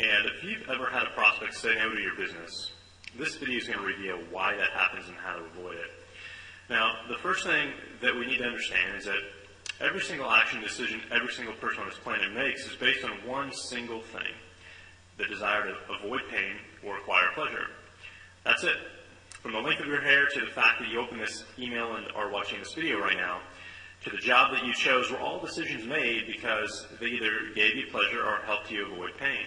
And if you've ever had a prospect say no to your business, this video is going to reveal why that happens and how to avoid it. Now, the first thing that we need to understand is that every single action decision every single person on this planet makes is based on one single thing: the desire to avoid pain or acquire pleasure. That's it. From the length of your hair to the fact that you open this email and are watching this video right now, to the job that you chose, were all decisions made because they either gave you pleasure or helped you avoid pain.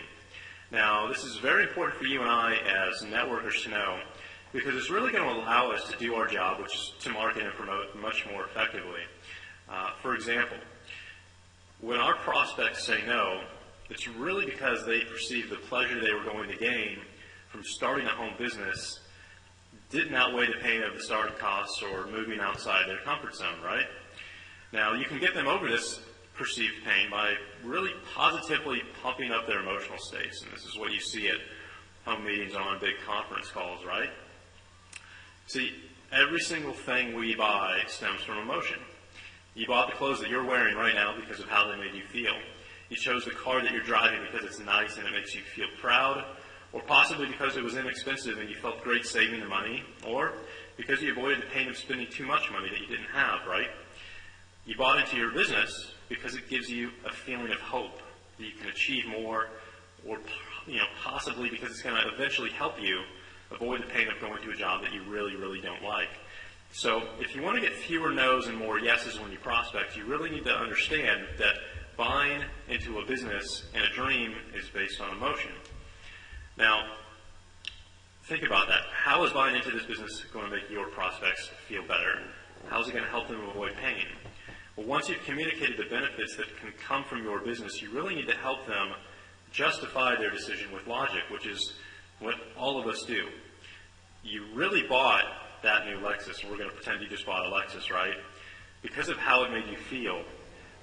Now, this is very important for you and I as networkers to know, because it's really going to allow us to do our job, which is to market and promote much more effectively. For example, when our prospects say no, it's really because they perceive the pleasure they were going to gain from starting a home business didn't outweigh the pain of the startup costs or moving outside their comfort zone, right? Now, you can get them over this perceived pain by really positively pumping up their emotional states, and this is what you see at home meetings or on big conference calls, right? See, every single thing we buy stems from emotion. You bought the clothes that you're wearing right now because of how they made you feel. You chose the car that you're driving because it's nice and it makes you feel proud, or possibly because it was inexpensive and you felt great saving the money, or because you avoided the pain of spending too much money that you didn't have, right? You bought into your business because it gives you a feeling of hope that you can achieve more, or possibly because it's going to eventually help you avoid the pain of going to a job that you really, really don't like. So if you want to get fewer no's and more yeses when you prospect, you really need to understand that buying into a business and a dream is based on emotion. Now, think about that. How is buying into this business going to make your prospects feel better? How is it going to help them avoid pain? Well, once you've communicated the benefits that can come from your business, you really need to help them justify their decision with logic, which is what all of us do. You really bought that new Lexus, and we're going to pretend you just bought a Lexus, right? Because of how it made you feel.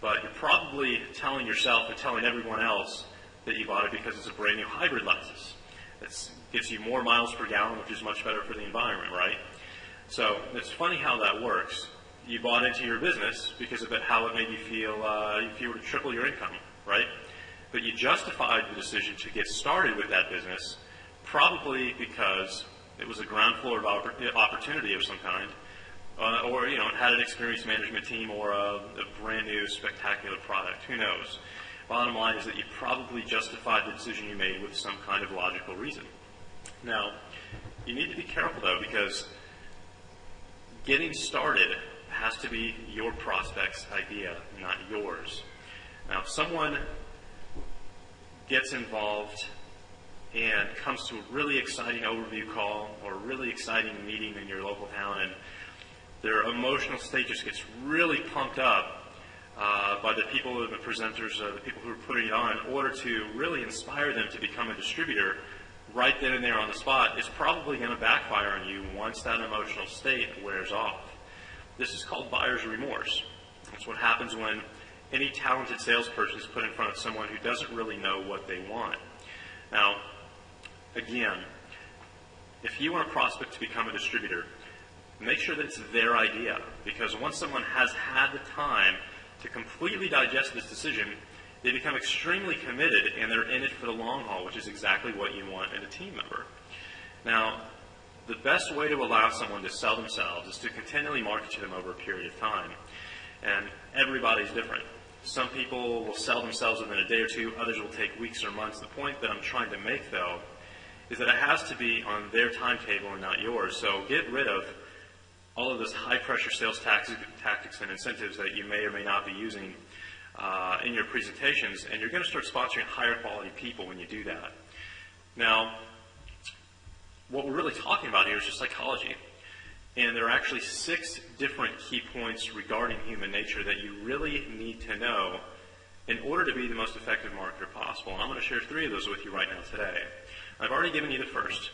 But you're probably telling yourself and telling everyone else that you bought it because it's a brand new hybrid Lexus. It gives you more miles per gallon, which is much better for the environment, right? So it's funny how that works. You bought into your business because of how it made you feel if you were to triple your income, right? But you justified the decision to get started with that business probably because it was a ground floor of opportunity of some kind, or it had an experienced management team or a brand new spectacular product. Who knows? Bottom line is that you probably justified the decision you made with some kind of logical reason. Now, you need to be careful though, because getting started has to be your prospect's idea, not yours. Now, if someone gets involved and comes to a really exciting overview call or a really exciting meeting in your local town, and their emotional state just gets really pumped up by the people, the presenters, the people who are putting it on, in order to really inspire them to become a distributor right then and there on the spot, it's probably going to backfire on you once that emotional state wears off. This is called buyer's remorse. It's what happens when any talented salesperson is put in front of someone who doesn't really know what they want. Now, again, if you want a prospect to become a distributor, make sure that it's their idea, because once someone has had the time to completely digest this decision, they become extremely committed and they're in it for the long haul, which is exactly what you want in a team member. Now, the best way to allow someone to sell themselves is to continually market to them over a period of time. And everybody's different. Some people will sell themselves within a day or two, others will take weeks or months. The point that I'm trying to make, though, is that it has to be on their timetable and not yours. So get rid of all of those high-pressure sales tactics and incentives that you may or may not be using in your presentations, and you're going to start sponsoring higher-quality people when you do that. Now, what we're really talking about here is just psychology. And there are actually 6 different key points regarding human nature that you really need to know in order to be the most effective marketer possible. And I'm going to share 3 of those with you right now today. I've already given you the first.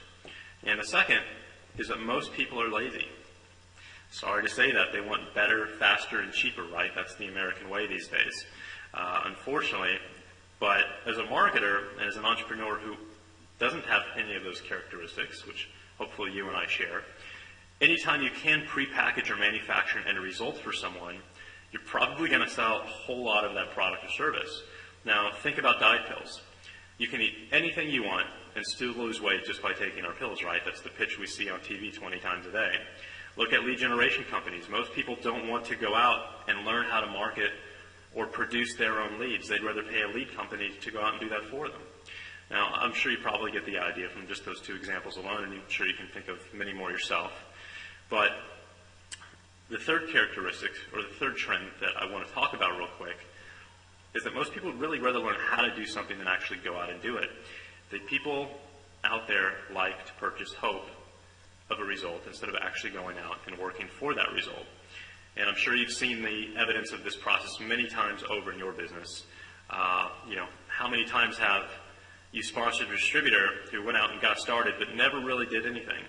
And the second is that most people are lazy. Sorry to say that. They want better, faster, and cheaper, right? That's the American way these days, unfortunately. But as a marketer and as an entrepreneur who doesn't have any of those characteristics, which hopefully you and I share, anytime you can prepackage or manufacture an end result for someone, you're probably going to sell a whole lot of that product or service. Now, think about diet pills. You can eat anything you want and still lose weight just by taking our pills, right? That's the pitch we see on TV 20 times a day. Look at lead generation companies. Most people don't want to go out and learn how to market or produce their own leads. They'd rather pay a lead company to go out and do that for them. Now, I'm sure you probably get the idea from just those two examples alone, and I'm sure you can think of many more yourself. But the third characteristic, or the third trend that I want to talk about real quick, is that most people would really rather learn how to do something than actually go out and do it. The people out there like to purchase hope of a result instead of actually going out and working for that result. And I'm sure you've seen the evidence of this process many times over in your business. How many times have you sponsored a distributor who went out and got started but never really did anything?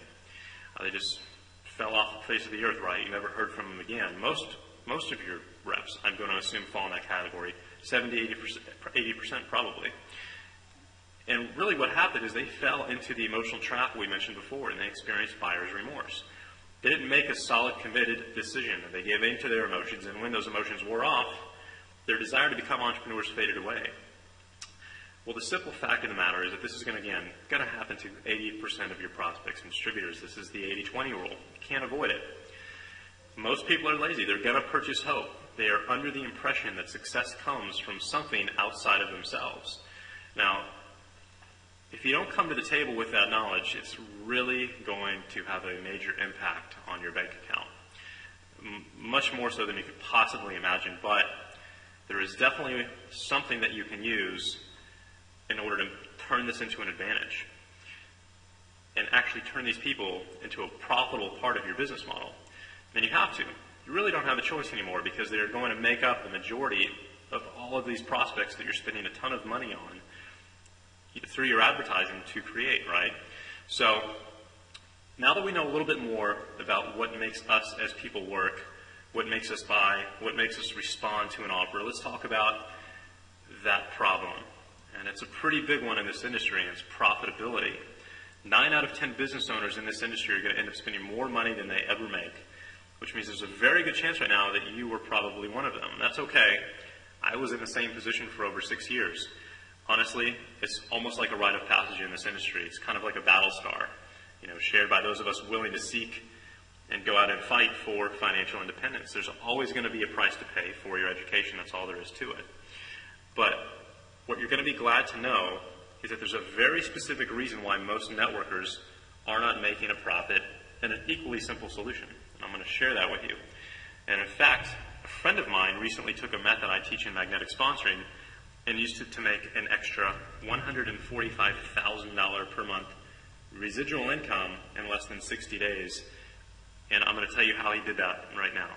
They just fell off the face of the earth, right? You never heard from them again. Most of your reps, I'm going to assume, fall in that category. 70, 80% probably. And really what happened is they fell into the emotional trap we mentioned before, and they experienced buyer's remorse. They didn't make a solid, committed decision. They gave in to their emotions, and when those emotions wore off, their desire to become entrepreneurs faded away. Well, the simple fact of the matter is that this is going to happen to 80% of your prospects and distributors. This is the 80-20 rule. You can't avoid it. Most people are lazy. They're going to purchase hope. They are under the impression that success comes from something outside of themselves. Now, if you don't come to the table with that knowledge, it's really going to have a major impact on your bank account. Much more so than you could possibly imagine, but there is definitely something that you can use in order to turn this into an advantage and actually turn these people into a profitable part of your business model. And you have to. You really don't have a choice anymore because they're going to make up the majority of all of these prospects that you're spending a ton of money on through your advertising to create, right? So now that we know a little bit more about what makes us as people work, what makes us buy, what makes us respond to an offer, let's talk about that problem. And it's a pretty big one in this industry, and it's profitability. 9 out of 10 business owners in this industry are going to end up spending more money than they ever make, which means there's a very good chance right now that you were probably one of them. That's okay. I was in the same position for over 6 years. Honestly, it's almost like a rite of passage in this industry. It's kind of like a battle scar, shared by those of us willing to seek and go out and fight for financial independence. There's always going to be a price to pay for your education. That's all there is to it. But what you're going to be glad to know is that there's a very specific reason why most networkers are not making a profit, and an equally simple solution. And I'm going to share that with you. And in fact, a friend of mine recently took a method I teach in magnetic sponsoring and used it to make an extra $145,000 per month residual income in less than 60 days. And I'm going to tell you how he did that right now.